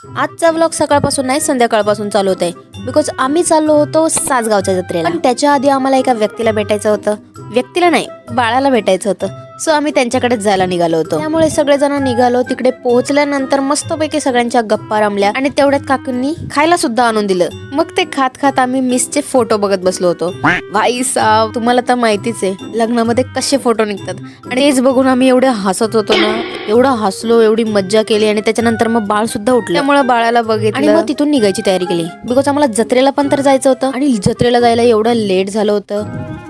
आजचा व्लॉग सकाळपासून नाही संध्याकाळपासून चालू होत आहे बिकॉज आम्ही चाललो होतो सासगावच्या जत्रेला. पण त्याच्या आधी आम्हाला एका व्यक्तीला भेटायचं होतं. व्यक्तीला नाही, बाळाला भेटायचं होतं. सो आम्ही त्यांच्याकडेच जायला निघालो होतो. त्यामुळे सगळेजण निघालो. तिकडे पोहोचल्यानंतर मस्तपैकी सगळ्यांच्या गप्पा रमल्या आणि तेवढ्यात काकूंनी खायला सुद्धा आणून दिलं. मग ते खात खात आम्ही मिसचे फोटो बघत बसलो होतो. भाई साहब, तुम्हाला तर माहितीच आहे लग्नामध्ये कसे फोटो निघतात आणि तेच बघून आम्ही एवढे हसत होतो ना, एवढं हसलो, एवढी मज्जा केली. आणि त्याच्यानंतर मग बाळ सुद्धा उठलं. त्यामुळे बाळाला बघितलं आणि मग तिथून निघायची तयारी केली बिकॉज आम्हाला जत्रेला पण तर जायचं होतं. आणि जत्रेला जायला एवढं लेट झालं होतं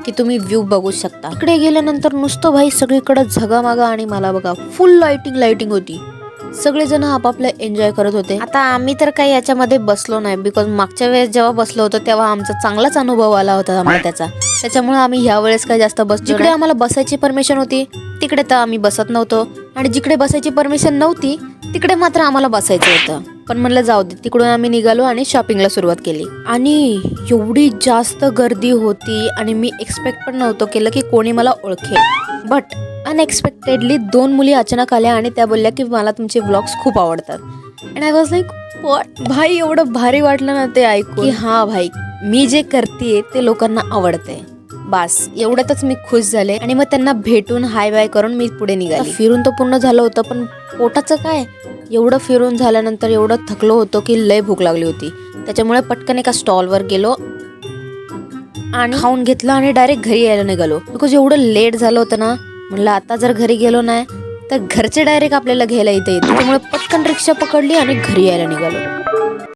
की तुम्ही व्ह्यू बघू शकता. इकडे गेल्यानंतर नुसतं भाई सगळीकडे झगामागा आणि मला बघा फुल लाइटिंग होती. सगळेजण आपापलं एन्जॉय करत होते. आता आम्ही तर काही याच्यामध्ये बसलो नाही बिकॉज मागच्या वेळेस जेव्हा बसलो होतो तेव्हा आमचा चांगलाच अनुभव आला होता आम्हाला त्याचा. त्याच्यामुळे आम्ही ह्या वेळेस काही जास्त बसलो. जिकडे आम्हाला बसायची परमिशन होती तिकडे तर आम्ही बसत नव्हतो आणि जिकडे बसायची परमिशन नव्हती तिकडे मात्र आम्हाला बसायचं होतं. पण म्हणलं जाऊ दे. तिकडून आम्ही निघालो आणि शॉपिंगला सुरुवात केली. आणि एवढी जास्त गर्दी होती आणि मी एक्सपेक्ट पण नव्हतं केलं की कोणी मला ओळखेल. बट अनएक्सपेक्टेडली 2 मुली अचानक आल्या आणि त्या बोलल्या की मला तुमचे व्लॉग्स खूप आवडतात. And I was like what. भाई एवढं भारी वाटलं ना ते ऐकून की हा भाई मी जे करते ते लोकांना आवडते. बस एवढ्यातच मी खुश झाले. आणि मग त्यांना भेटून हाय बाय करून मी पुढे निघाली. फिरून तर पूर्ण झालं होतं पण पोटाचं काय, एवढं फिरून झाल्यानंतर एवढं थकलो होतो की लय भूक लागली होती. त्याच्यामुळे पटकन एका स्टॉलवर गेलो आणि खाऊन घेतलं आणि डायरेक्ट घरी यायला निघालो. बिकॉज एवढं लेट झालं होतं ना, म्हणलं आता जर घरी गेलो नाही तर घरचे डायरेक्ट आपल्याला घ्यायला इथे येते. त्यामुळे पटकन रिक्षा पकडली आणि घरी यायला निघालो.